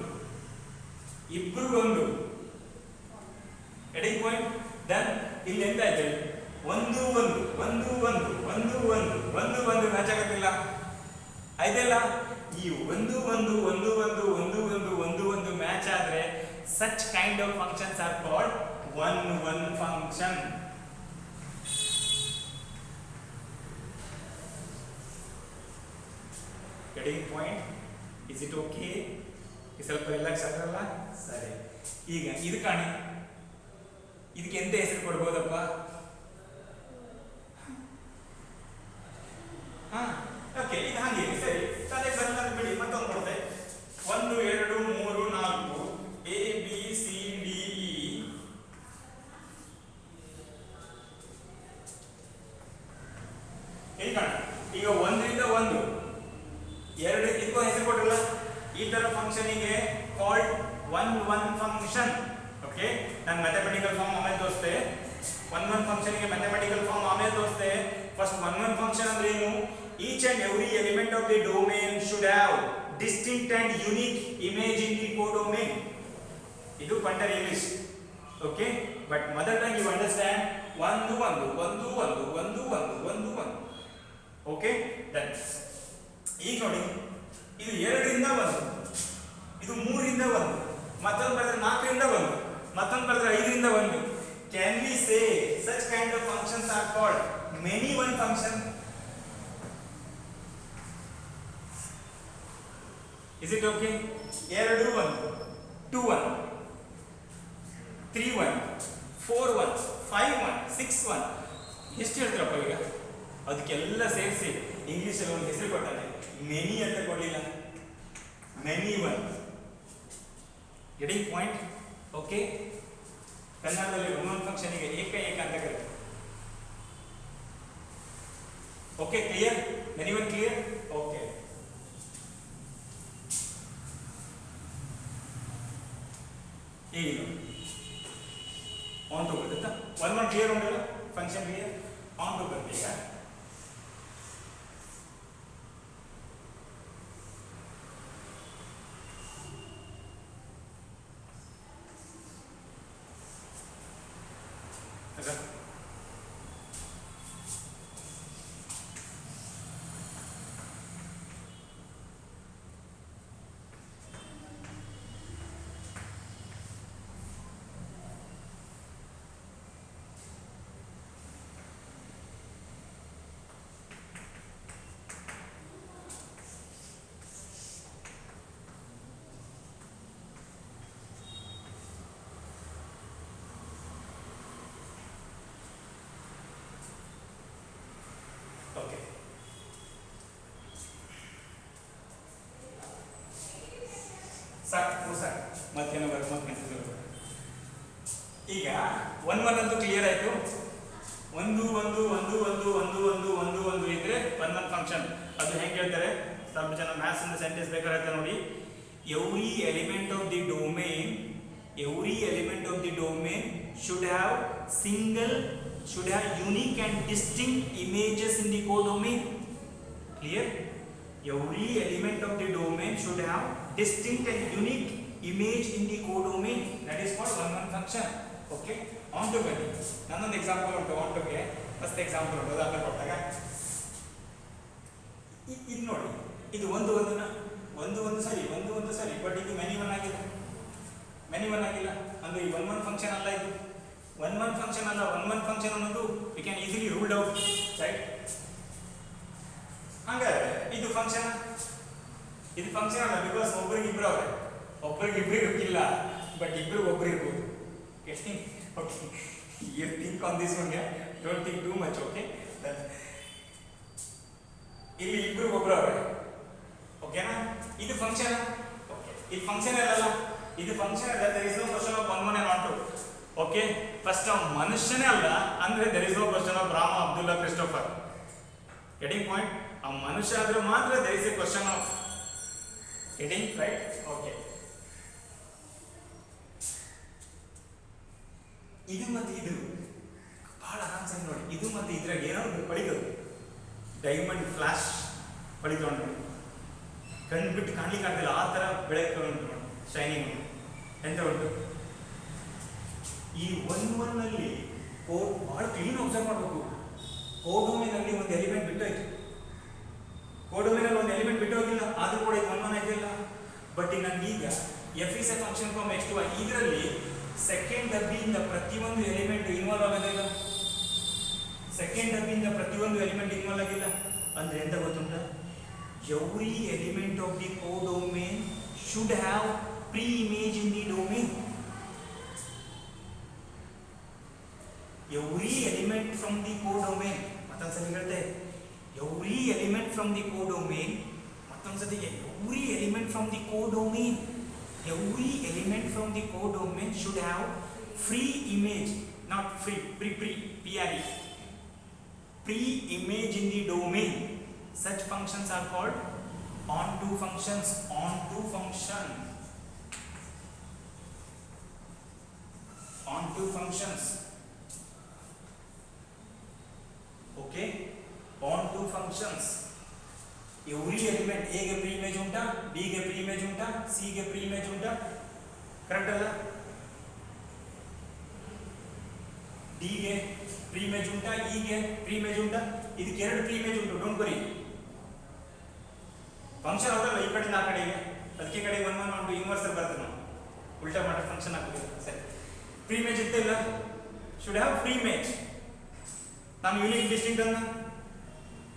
[SPEAKER 1] Getting point? ದೆನ್ ಇಲ್ಲಿ ಎಂತ ಆಯ್ತು? 1 1 ಮ್ಯಾಚ್ ಆಗುತ್ತಿಲ್ಲ, ಆಯ್ತಲ್ಲ? ಈ 1 1 ಮ್ಯಾಚ್ ಆದ್ರೆ such kind of functions are called 1 1 function. Getting point? Is it okay? ಸ್ವಲ್ಪ ರಿಲ್ಯಾಕ್ಸ್ ಆಗ್ರಲ್ಲ? ಸರಿ. ಈಗ ಇದು ಕಾಣಿ, ಇದಕ್ಕೆ ಎಂತ ಹೆಸರು ಕೊಡ್ಬೋದಪ್ಪ? ಹಾ, ಓಕೆ, ಇದು ಹಾಗೆ ಸರಿ. ತಲೆಗೆ ಬಂದ ಬಿಡಿ, ಮತ್ತೊಂದು ಕೊಡುತ್ತೆ. 1 2 3 4 a b c d e. ಹೇಗೆ ಕಾಣ? ಈಗ 1 ರಿಂದ 1 2 ಇದಕ್ಕೂ ಹೆಸರು ಕೊಟ್ಟಿರಲ್ಲ. ಈ ತರ ಫಂಕ್ಷನಿಗೆ ಕಾಲ್ಡ್ 1 1 ಫಂಕ್ಷನ್. ಓಕೆ, ನಾನು ಮ್ಯಾಥಮೆಟಿಕಲ್ ಫಾರ್ಮ್ ಆಮೇಲೆ ತೋರಿಸ್ತೆ. 1 1 ಫಂಕ್ಷನ್ಗೆ ಮ್ಯಾಥಮೆಟಿಕಲ್ ಫಾರ್ಮ್ ಆಮೇಲೆ ತೋರಿಸ್ತೆ. ಫಸ್ಟ್ 1 1 ಫಂಕ್ಷನ್ ಅಂದ್ರೆ ಏನು? Each and every element of the domain should have distinct and unique image in the codomain. Idu Pandar English. Okay, but mother tongue you understand 1 1 1 1 1 1 1. Okay, done. ಈಗ ನೋಡಿ, ಇದು 2 ರಿಂದ 1, ಇದು 3 ರಿಂದ 1, ಮತ್ತೊಂದು ಬರೆದ್ರೆ 4 ರಿಂದ 1, ಮತ್ತೊಂದು ಬರೆದ್ರೆ 5 ರಿಂದ 1. Can we say such kind of functions are called many one function? Is it okay? 2 1 2 1 3 1 4 1 5 1 6 1 ಎಷ್ಟು ಹೇಳ್ತೀರಪ್ಪ ಈಗ? ಅದಕ್ಕೆಲ್ಲ ಸೇರಿಸಿ ಇಂಗ್ಲಿಷಲ್ಲಿ ಒಂದು ಹೆಸರು ಕೊಟ್ಟಾನೆ, ಮೆನಿ ಅಂತ ಕೊಡಲಿಲ್ಲ, many one. Getting point? Okay. ಕನ್ನಡದಲ್ಲಿ ಒನ್ ಫಂಕ್ಷನ್ಗೆ ಏಕ ಏಕ ಅಂತ ಕರೀತಾರೆ. Okay, clear? Many one clear? Okay. ಈಗ ಆನ್ ಟು ಬರುತ್ತೆ. ಒನ್ ಕ್ಲಿಯರ್ ಉಂಟಲ್ಲ, ಫಂಕ್ಷನ್ ಕ್ಲಿಯರ್. ಆನ್ ಟು ಬರುತ್ತೆ ಈಗ. ಸಾಕು ಮತ್ತೇನೋ ಮತ್ತೆ ಈಗ 1 1 ಅಂತೂ ಕ್ಲಿಯರ್ ಆಯ್ತು. 1 1 1 1 1 1 1 1 ಇದ್ರೆ 1 1 ಫಂಕ್ಷನ್. ಅದು ಹೆಂಗೆ ಹೇಳ್ತಾರೆ? ಸ್ವಲ್ಪ ಜನ ಮ್ಯಾಥ್ಸ್ ಇಂದ ಸೆಂಟೆನ್ಸ್ ಬೇಕಾಗುತ್ತೆ ನೋಡಿ. Every element of the domain should have unique and distinct images in the codomain. Clear? Every element of the domain should have distinct and unique image in the codomain. That is called one function. Okay? On to bani. Nanondu example untu on to ge. First example untu adana kottaga. Idu ನೋಡಿ. ಇದು ಒಂದು ಸರಿ but ಇದು many one ಆಗಿಲ್ಲ. ಅಂದ್ರೆ ಈ 1 1 function ಅಲ್ಲ ಇದು. 1 1 ಫಂಕ್ಷನ್ ಅಲ್ಲ. 1 1 ಫಂಕ್ಷನ್ ಅನ್ನೋದು we can easily ruled out, right? ಹಾಗಾದ್ರೆ ಇದು ಫಂಕ್ಷನ್ ಅಲ್ಲ, ಬಿಕಾಸ್ ಒಬ್ಬರಿಗೆ ಇಲ್ಲ, ಬಟ್ ಇಬ್ರು ಒಬ್ರು ಇರ್ಬೋದು. Getting? Okay, you think on this one, don't think too much. Okay, ಇಲ್ಲಿ ಇಬ್ರು ಒಬ್ರು ಅವ್ರೆ. ಓಕೆನಾ? ಇದು ಫಂಕ್ಷನ್. ಓಕೆ, ಇದು ಫಂಕ್ಷನ್ ಅಲ್ಲ, ಇದು ಫಂಕ್ಷನ್ ಅಲ್ಲ. there is no question of 1 1 and 1 2. Okay, first ಮನುಷ್ಯನೇ ಅಲ್ಲ ಅಂದ್ರೆ there is no question of Rama, Abdullah, Christopher. Getting point? ಆ ಮನುಷ್ಯ ಆದ್ರೆ ಮಾತ್ರ there is a question of getting right. Okay, ಇದು ಮತ್ತೆ ಇದು ಬಹಳ ಆರಾಮ್ಸಾಗಿ ನೋಡಿ. ಇದು ಮತ್ತೆ ಇದ್ರಾಗ ಏನೋ ಪಡಿತದೆ, ಡೈಮಂಡ್ ಫ್ಲಾಶ್ ಪಡಿತೊಂಡು ಕಣ್ಣು ಬಿಟ್ಟು ಕಾಣ್ಲಿಕ್ಕೆ ಆಗ್ತಿಲ್ಲ, ಆ ತರ ಬೆಳಕು ಉಂಟು, ಶೈನಿಂಗ್ ಉಂಟು. ಎಂತ ಉಂಟು ಈ 1 1 ನಲ್ಲಿ ಕೋಡ್ ಬಹಳ ಕ್ಲೀನ್ ಅಬ್ಸರ್ವ್ ಮಾಡಬೇಕು. ಕೋಡೊಮೇನಲ್ಲಿ ಒಂದು ಎಲಿಮೆಂಟ್ ಬಿಟ್ಟೋಯ್ತು, ಕೋಡೊಮೇನಲ್ಲಿ ಒಂದು ಎಲಿಮೆಂಟ್ ಬಿಟ್ಟು ಹೋಗಿಲ್ಲ, ಆದ್ರೂ ಕೂಡ ಇದು 1 1 ಆಯ್ತಿಲ್ಲ. ಬಟ್ ನನಗೀಗ f is a function from x to y, ಇದರಲ್ಲಿ ಸೆಕೆಂಡ್ ಡಬ್ಬಿಯಿಂದ ಪ್ರತಿಯೊಂದು ಎಲಿಮೆಂಟ್ ಇನ್ವಾಲ್ವ್ ಆಗೋದಿಲ್ಲ. ಸೆಕೆಂಡ್ ಡಬ್ಬಿಯಿಂದ ಪ್ರತಿಯೊಂದು ಎಲಿಮೆಂಟ್ ಇನ್ವಾಲ್ವ್ ಆಗಿಲ್ಲ ಅಂದ್ರೆ ಎಂತ ಗೊತ್ತುಂಟ? Every element of the codomain should have pre image in the domain. Every element from the codomain, ಮತ್ತೊಂದ್ಸತಿ ಹೇಳ್ತೆ, every element from the codomain, ಮತ್ತೊಂದ್ಸತಿಗೆ every element from the codomain, every element from the codomain should have free image, not free, pre image in the domain. Such functions are called onto functions. Okay, onto functions. Every element A ಗೆ pre image ಉಂಟಾ, B ಗೆ pre image ಉಂಟಾ, C ಗೆ pre image ಉಂಟಾ, correct ಅಲ್ಲ? D ಗೆ pre image ಉಂಟಾ, E ಗೆ ಪ್ರೀ ಇಮೇಜ್ ಉಂಟಾ? ಇದಕ್ಕೆ 2 ಪ್ರೀ ಇಮೇಜ್ ಉಂಟು, ಡೋಂಟ್ ವರಿ. ಫಂಕ್ಷನ್ ಅವರಲ್ಲ ಈ ಕಡೆಯಿಂದ ಆ ಕಡೆಗೆ ಅದಕ್ಕೆ ಕಡೆ 1 1 1 2 ಇನ್ವರ್ಸ್ ಬರುತ್ತೆ ನಾವು ಉಲ್ಟಾ ಮಾಡೋ ಫಂಕ್ಷನ್ ಹಾಕ್ತೀವಿ ಸರಿ ಪ್ರೀ ಇಮೇಜ್ ಇತ್ತ ಇಲ್ಲ ಶುಡ್ ಹ್ಯಾವ್ ಪ್ರೀ ಇಮೇಜ್ ನಾನು ಯೂನಿಕ್ ಡಿಸ್ಟಿಂಕ್ಟ್ ಅನ್ನ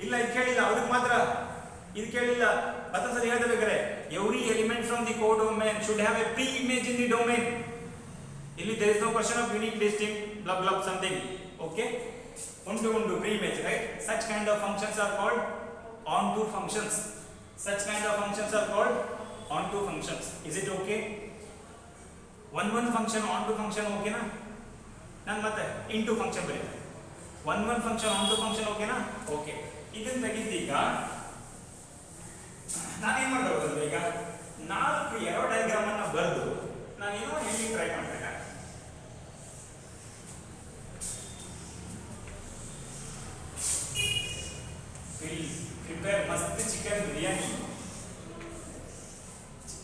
[SPEAKER 1] ಇಲ್ಲ ಇದು ಕೇಳಿಲ್ಲ ಅವ್ರಿಗೆ ಮಾತ್ರ ಇದು ಕೇಳಿಲ್ಲ ಮತ್ತೊಂದು ಸರಿ ಹೇಳ್ಬೇಕಾದ್ರೆ every element from the codomain should have a pre image in the domain ಇಲ್ಲಿ there is no question of unique distinct blah blah something okay undu pre image right such kind of functions are called onto functions such kind of functions are called onto functions is it okay one function onto function okay na nan matte into function ಬರೀತೆ one function onto function okay na okay ಇದನ್ನ ತೆಗೆದೀಗ ನಾನು ಏನು ಮಾಡಬಹುದು ಈಗ ನಾಲ್ಕು aero diagram ಅನ್ನು ಬರೆದು ನಾನು ಏನೋ ಹೇಳಿ ಟ್ರೈ ಮಾಡ್ಬೇಕು prepare mast chicken biryani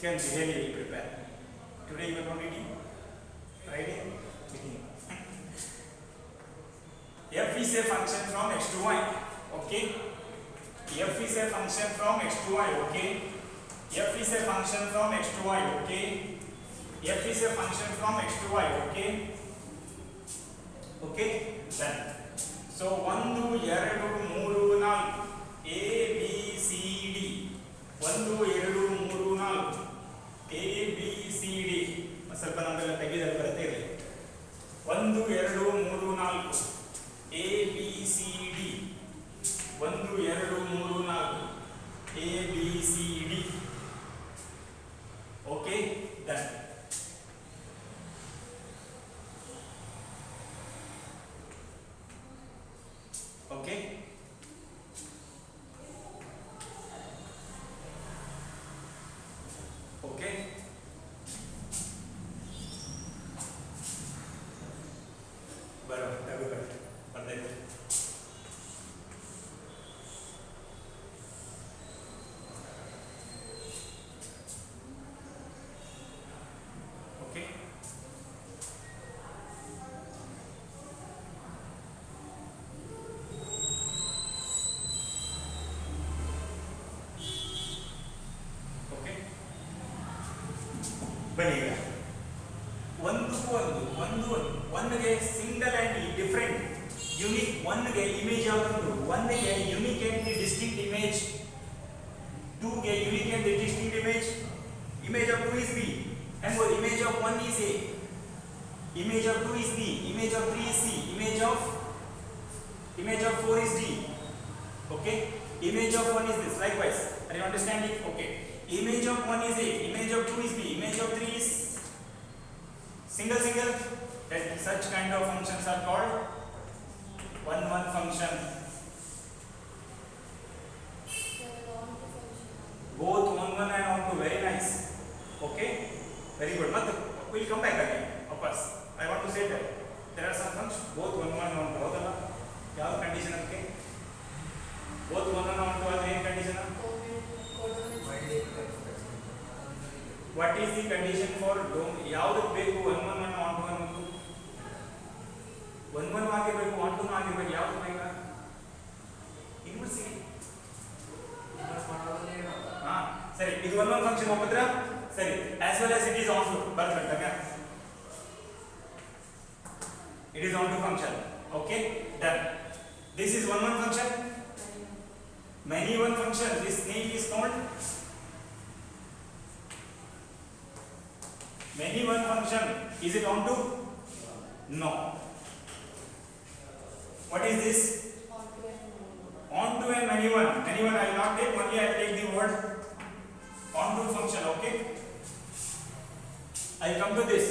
[SPEAKER 1] will prepare today you are going to eat Friday eating f is a function from x to y okay f is a function from x to y okay f is a function from x to y okay f is a function from x to y okay okay done so 1 2 3 4 A B C D 1 2 3 4 A B C D ಸ್ವಲ್ಪ ನಮ್ಮೆಲ್ಲ ತೆಗೆದರೆ ಬರುತ್ತೆ ಇರಲಿ 1 2 3 4 A B C D 1 2 3 4 A B C D okay done okay okay बराबर तगड़ ಬರ್ತಾ ಇದೆ okay okay ಬನ್ನಿ ಈಗ ಒಂದಿಗೆ ಸಿಂಗಲ್ ಅಂಡ್ ಡಿಫರೆಂಟ್ ಯೂನಿಕ್ ಒಂದಿಗೆ ಇಮೇಜ್ ಯಾವುದು ಒಂದಿಗೆ ಯೂನಿಕ್ ಅಂಡ್ ಡಿಸ್ಟಿಂಕ್ಟ್ ಇಮೇಜ್ 2 ಗೆ unique and distinct image of 2 is b and what image of 1 is a image of 2 is b image of 3 is c image of 4 is d okay image of 1 is this likewise are you understanding okay image of 1 is a image of 2 is b image of 3 is single that such kind of functions are called one function both one and onto very nice okay very good but we'll come back again of course I want to say that there are some functions both one onto ಹೌದಲ್ಲ ಯಾವ condition ಅದಕ್ಕೆ both one onto ಆದ್ರೆ ಏನು condition what is the condition for ಯಾವುದು ಬೇಕು 1 1 1 onto 1 1 ಆಗಿರಬೇಕು onto ಆಗಿರಬೇಕು ಯಾವುದು ಬೇಕಾ ಇನ್ವರ್ಸಿಟಿ ಹಾ ಸರಿ ಇದು 1 1 ಫಂಕ್ಷನ್ ಒಪ್ಪಿದ್ರಾ ಸರಿ as well as it is onto ಬರ್ಬೇಕಾಗ it is onto function okay done this is 1 1 function many one function this name is called many one function is it onto no what is this onto and many one I will not take only I will take the word onto function okay I come to this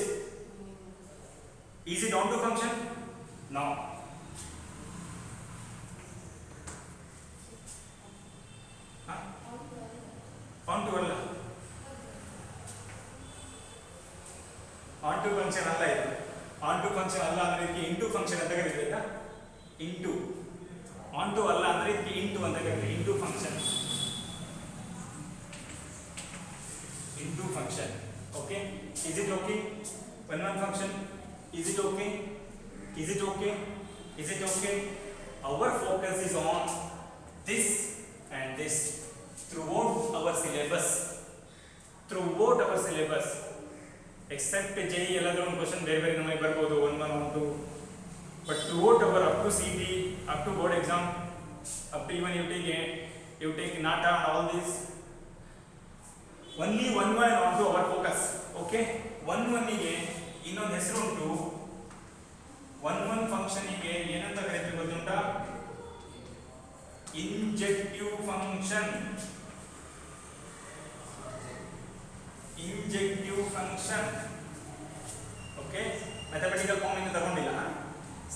[SPEAKER 1] is it onto function no onto ಅಲ್ಲ onto function ಅಲ್ಲ ಇದು onto function ಅಲ್ಲ ಅಂದ್ರೆ ಇದಕ್ಕೆ into function ಅಂತ ಕರೀತಾರೆ ಈಗ into onto ಅಲ್ಲ ಅಂದ್ರೆ ಇದಕ್ಕೆ into ಅಂತ ಕರೀತಾರೆ into function okay is it okay one function is it okay our focus is on this and this throughout our syllabus throughout our syllabus except J ಎಲ್ಲಾದರೂ ಒಂದು ಕ್ವಶನ್ ಬೇರೆ ಬೇರೆ ನಮಗೆ ಬರ್ಬೋದು 1 1 1 2 but throughout our up to C T up to board exam up to even you take NATA and all this only 1 1 on to our focus. Okay, 1 1 ಗೆ ಇನ್ನೊಂದು ಹೆಸರು ಉಂಟು. 1 1 ಫಂಕ್ಷನ್ ಗೆ ಏನಂತ ಕರೀತೀವಿ ಗೊತ್ತುಂಟಾ? Injective function. Injective function. Okay, mathematical form ಇಂದ ತಗೊಂಡಿಲ್ಲ.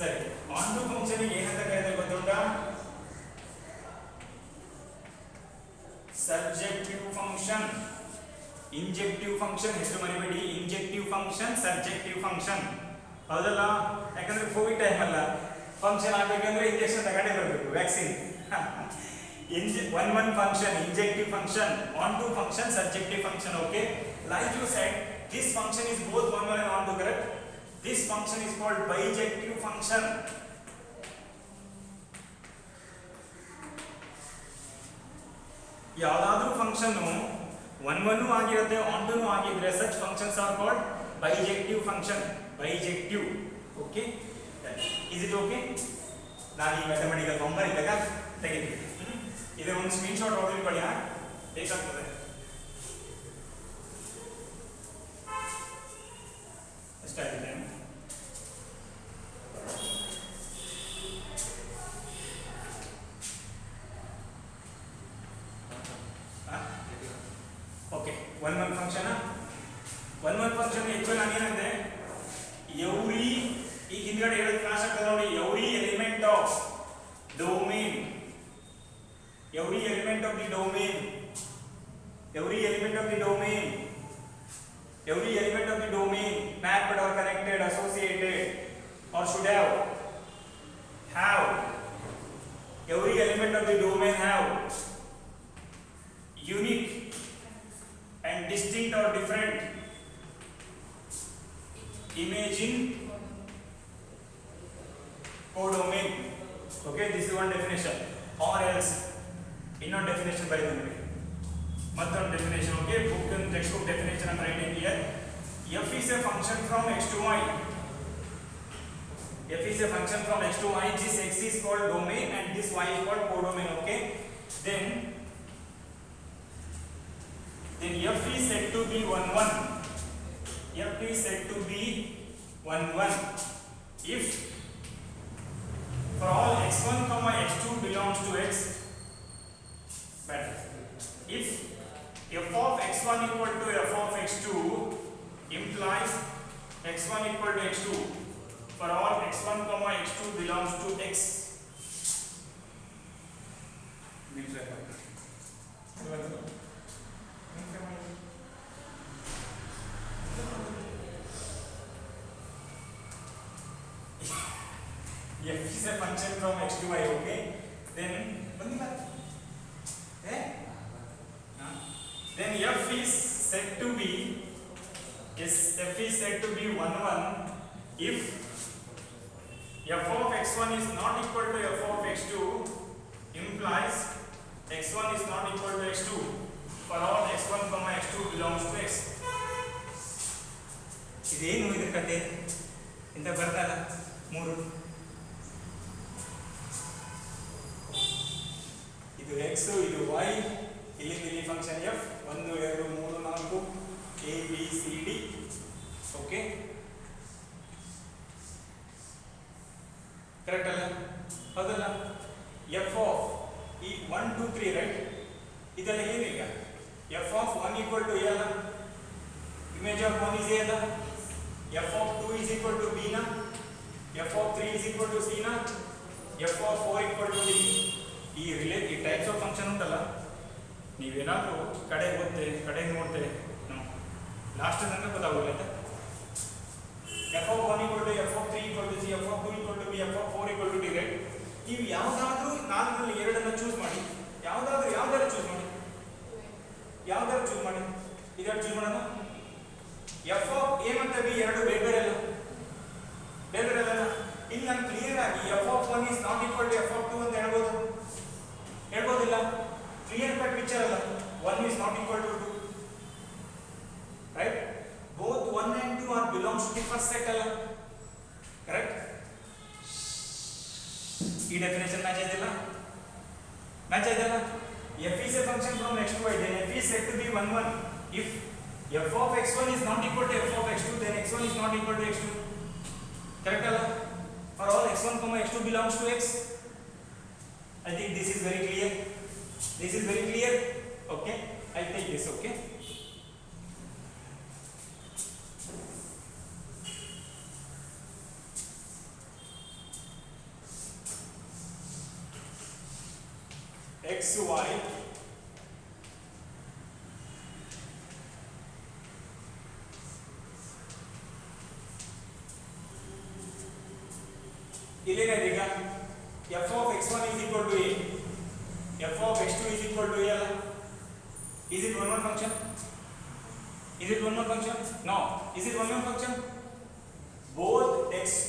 [SPEAKER 1] ಸರಿ, ಆನ್ ಟು ಫಂಕ್ಷನ್ ಗೆ ಏನಂತ ಕರೀತೀವಿ ಗೊತ್ತುಂಟಾ? ಸರ್ಜೆಕ್ಟಿವ್ ಫಂಕ್ಷನ್. ಇಂಜೆಕ್ಟಿವ್ ಫಂಕ್ಷನ್ ಹೆಸರು ಮರಿಬೇಡಿ. Injective function, surjective function. ಹೌದಲ್ಲ? ಯಾಕಂದ್ರೆ ಕೋವಿಡ್ ಟೈಮ್ ಅಲ್ಲ, ಫಂಕ್ಷನ್ ಆಗಬೇಕಂದ್ರೆ ಇಂಜೆಕ್ಷನ್ ತಗೊಂಡೇ ಬರಬೇಕು, vaccine. 1 1 function injective function, onto function surjective function. Okay, like you said, this function is both 1 1 and on to, correct? This function is called bijective function. ಯಾವುದಾದ್ರೂ function 1 1 ಆಗಿರುತ್ತೆ, on to ಆಗಿದ್ರೆ such functions are called bijective function. Bijective. Okay, is it okay? ನಾನು ಈ mathematical form ಬರೀತಾಗ ತೆಗಿತೀನಿ. ಇದರ ಒಂದು screen shot ಹೊಡೆದುಕೊಳ್ಳಿ, ಬೇಕಾಗ್ತದೆ. ಎಷ್ಟಾಗಿದೆ? Okay, 1 1 function. 1 1 ಫಂಕ್ಷನ್ ಹೆಚ್ಚು ನಾನು ಏನಂತೆ, ಎವ್ರಿ, ಈ ಹಿಂದ್ಗಡೆ ಹೇಳಿದ ಕ್ಲಾಸ್ ಆಗ್ತದೆ ನೋಡಿ, every element of domain, every element of the domain, every element of the domain, every element of the domain mapped or connected, associated or should have every element of the domain have unique and distinct or different image in codomain. Okay, this is one definition. Or else ಇನ್ನೊಂದು definition ಬರೀತೀನಿ, ಮತ್ತೊಂದು definition. Okay, book and textbook definition I'm writing here. F is a function from x to y. F is a function from x to y. This x is called domain and this y is called codomain. Okay, then f is said to be 1 1. F is said to be 1 1 if for all x1 comma x2 belongs to x. Better if f of x1 equal to f of x2 implies x1 equal to x2 for all x1 comma x2 belongs to x. F is a function from x to y. Okay, then f is said to be f is said to be 1 1 if f of x1 is not equal to f of x2 implies x1 is not equal to x2 for all x1 comma x2 belongs to x. ಇದೇನು ಇದರ ಕತೆ ಇಂತ ಬರ್ತಲ್ಲ ಮೂರು, ಇದು x, ಇದು y, ಇಲ್ಲಿ function f 1 2 3 4 a b c d. Okay, correct ಅಲ್ಲ? ಹೌದಲ್ಲ? f ಆಫ್ ಈ 1 2 3 ರೈಟ್, ಇದೆಲ್ಲ ಏನೀಗ f of 1 equal to a ಅಲ್ಲ, ಇಮೇಜ್ ಆಫ್ 1 is a ಅಲ್ಲ, f of 2 is equal to b na, f of 3 is equal to c na, f of 4 equal to d. ಈ types of function ಉಂಟಲ್ಲ, ನೀವೇನಾದರೂ ಕಡೆ ನೋಡ್ತೇವೆ last ತನಕ ಗೊತ್ತಾಗೋಲ್ಲ. f of 1 equal to f of 3 equal to c, f of 2 equal to b, f of 4 equal to d, right? ನೀವು ಯಾವುದಾದ್ರೂ ನಾಲ್ಕರಲ್ಲಿ ಎರಡನ್ನು ಚೂಸ್ ಮಾಡಿ, ಯಾವುದಾದ್ರೂ ಚೂಸ್ ಮಾಡಿ, ಇದನ್ನು ಚೂಸ್ ಮಾಡೋಣ. f of a ಮತ್ತು b ಎರಡು ಬೇರೆ ಬೇರೆ ಅಲ್ಲ, ಇಲ್ಲಿ ನಾನು ಕ್ಲಿಯರ್ ಆಗಿ f of 1 is not equal to f of 2 ಅಂತ ಹೇಳ್ಬೋದಿಲ್ಲ? ಕ್ಲಿಯರ್ ಕಟ್ ಪಿಕ್ಚರ್ ಅಲ್ಲ, 1 is not equal to 2. belongs to the first set ಅಲ್ಲ ಕರೆಕ್ಟ್ ಈ ಡೆಫಿನೇಷನ್ ಮ್ಯಾಚ್ ಆಯ್ತಲ್ಲ f is a function from x to y then f is said to be 1 1 if f of x1 is not equal to f of x2 then x1 is not equal to x2 correct alla for all x1 x2 belongs to x I think this is very clear okay I take this okay x y ಇಲ್ಲೇನಿದೆ ಈಗ f of x1 is equal to a f of x2 is equal to a ಅಲ್ಲ is it one function no is it one function both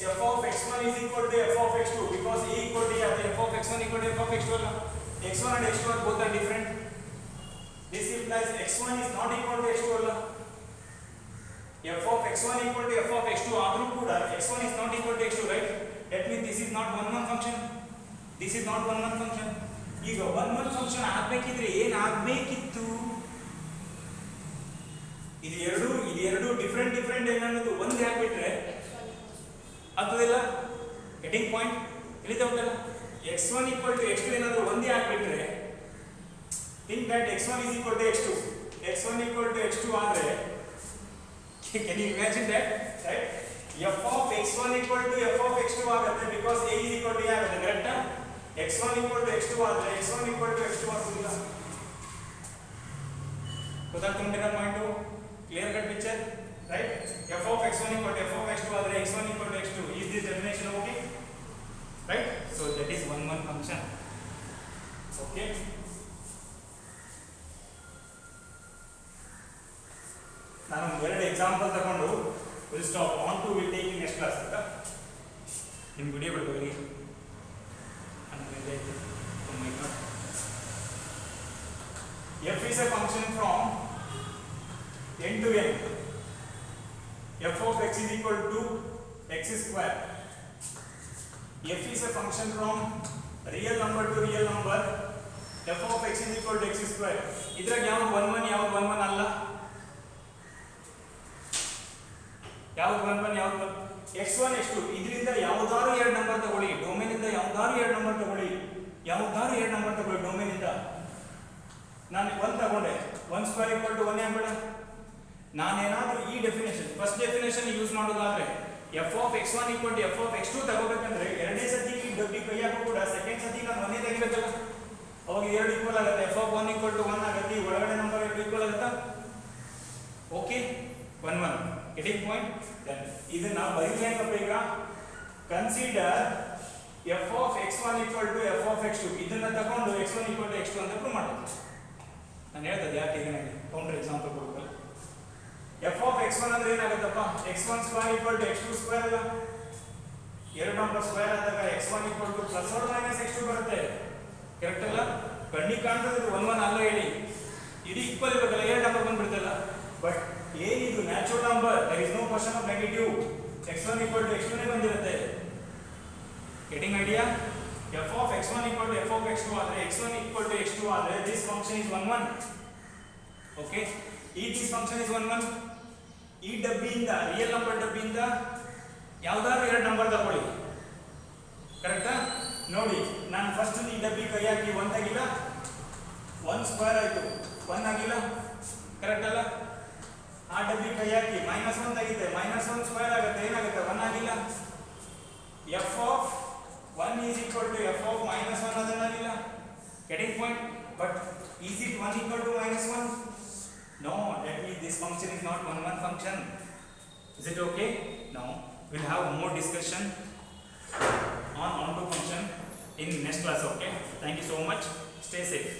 [SPEAKER 1] f of x1 is equal to f of x2 because a equal to a f of x1 equal to f of x2 ಅಲ್ಲ x1 and x2 are both are different this implies x1 is not equal to x2 ಅಲ್ಲ f of x1 equal to f of x2 ಆದರೂ ಕೂಡ x1 is not equal to x2 right that means this is not one function ಈಗ one function ಆಗಬೇಕಿದ್ರೆ ಏನು ಆಗಬೇಕಿತ್ತು ಇದು ಎರಡು different ಏನನ್ನೋದು ಒಂದೇ ಆಗಿಬಿಟ್ರೆ ಆಗ್ತದಿಲ್ಲ ಗೆಟಿಂಗ್ ಪಾಯಿಂಟ್ ತಿಳಿತಾ ಉಂಟಲ್ಲ x1 equal to x2 ಏನಾದರೂ ಒಂದೇ ಆಗಿಬಿಟ್ರೆ think that x1 is equal to x2 ಆದರೆ can you imagine that right f of x1 equal to f of x2 ಆಗುತ್ತೆ because a is equal to a ಆಗುತ್ತೆ correct x1 equal to x2 ಆದರೆ x1 equal to x2 ಆಗುವುದಿಲ್ಲ ಗೊತ್ತಾಗ್ತುಂಟೇನಾ point clear cut picture right f of x1 equal to f of x2 ಆದರೆ x1 equal to x2 is this definition okay right so that is one function okay ನಾನು ಎರಡು example ತಗೊಂಡು will stop on to will take in next class ಅಂತ ನಿಮ್ಮ video ಬಿಡಬೇಡಿ f is a function from n to n f of x is equal to x square f is a function from real number to real number f of x is equal to x square ಇದ್ರಾಗ ಯಾವುದು 1 1 ಅಲ್ಲ ಯಾವುದು 1 ಯಾವುದು x1 x2 ಇದರಿಂದ ಯಾವುದಾರು ಎರಡು number ತಗೊಳ್ಳಿ domain ಇಂದ ಯಾವುದಾರು ಎರಡು ನಂಬರ್ ತಗೊಳ್ಳಿ ಡೊಮೇನ್ ಇಂದ ನಾನು 1 ತಗೊಂಡೆ 1 ಸ್ಕ್ವೇರ್ ಈಕ್ವಲ್ ಟು 1 ಆಗ್ಬೇಡ ನಾನೇನಾದರೂ ಈ ಡೆಫಿನೇಷನ್ ಫಸ್ಟ್ ಡೆಫಿನೇಷನ್ ಯೂಸ್ ಮಾಡೋದಾದ್ರೆ f of x1 equal to f of x2 ತಗೋಬೇಕಂದ್ರೆ ಎರಡನೇ ಸತಿ ಈ ಡಬ್ಬಿ ಕೈಯಾಗೂ ಕೂಡ ಸೆಕೆಂಡ್ ಸತಿ ನಾನು ಒಂದೇ ತೆಗಿಬೇಕಲ್ಲ ಅವಾಗ ಎರಡು ಈಕ್ವಲ್ ಆಗುತ್ತೆ f of 1 equal to 1 ಆಗುತ್ತೆ ಒಳಗಡೆ ನಂಬರ್ ಎರಡು ಈಕ್ವಲ್ ಆಗುತ್ತಾ ಓಕೆ 1 1 getting point then ಇದನ್ನ ಬರೀಬೇಕಪ್ಪ ಈಗ consider f of x1 equal to f of x2 ಇದನ್ನ ತಗೊಂಡು x1 equal to x2 ಅಂತ ಪ್ರೂವ್ ಮಾಡೋದು ನಾನು ಹೇಳ್ತದೆ ಯಾಕೆ ಈಗ ನನಗೆ ಕೌಂಟರ್ ಎಕ್ಸಾಂಪಲ್ ಕೊಡಬೇಕು f of x1 ಅಂದ್ರೆ ಏನಾಗುತ್ತಪ್ಪ x1 square equal to x2 square ಅಲ್ಲ ಎರಡು ನಂಬರ್ ಸ್ಕ್ವೇರ್ ಆದಾಗ x1 equal to plus or minus x2 ಬರುತ್ತೆ ಕರೆಕ್ಟ್ ಅಲ್ಲ ಕಣ್ಣಿ ಕಾಣ್ತದೆ 1 1 ಅಲ್ಲ ಹೇಳಿ ಇದು ಈಕ್ವಲ್ ಇರಬೇಕಲ್ಲ ಎರಡು ನಂಬರ್ ಬಂದ್ಬಿಡ್ತಲ್ಲ ಬಟ್ ಏನಿದು natural number there is no question of negative x1 equal to x2 ನೇ ಬಂದಿರುತ್ತೆ getting idea f of x1 equal to f of x2 ಆದರೆ x1 equal to x2 ಆದರೆ this function is 1 1 okay this function is 1 1 ಈ ಡಬ್ಬಿಯಿಂದ real number ಡಬ್ಬಿಯಿಂದ ಯಾವುದಾದ್ರು ಎರಡು number ತಗೊಳ್ಳಿ ಕರೆಕ್ಟಾ ನೋಡಿ ನಾನು ಫಸ್ಟ್ ಈ ಡಬ್ಬಿ ಕೈ ಹಾಕಿ 1 ಆಗಿಲ್ಲ 1 ಸ್ಕ್ವೇರ್ ಆಯ್ತು 1 ಆಗಿಲ್ಲ ಕರೆಕ್ಟ್ ಅಲ್ಲ ಆ ಡಬ್ಬಿ ಕೈ ಹಾಕಿ -1 ಆಗಿದೆ -1 ಸ್ಕ್ವೇರ್ ಆಗುತ್ತೆ ಏನಾಗುತ್ತೆ 1 ಆಗಿಲ್ಲ f of 1 is equal to f of -1 ಅದನ್ನಾಗಿಲ್ಲ getting point but is it 1 equal to -1 no that means this function is not 1 1 function is it okay now we'll have more discussion on onto function in next class okay thank you so much stay safe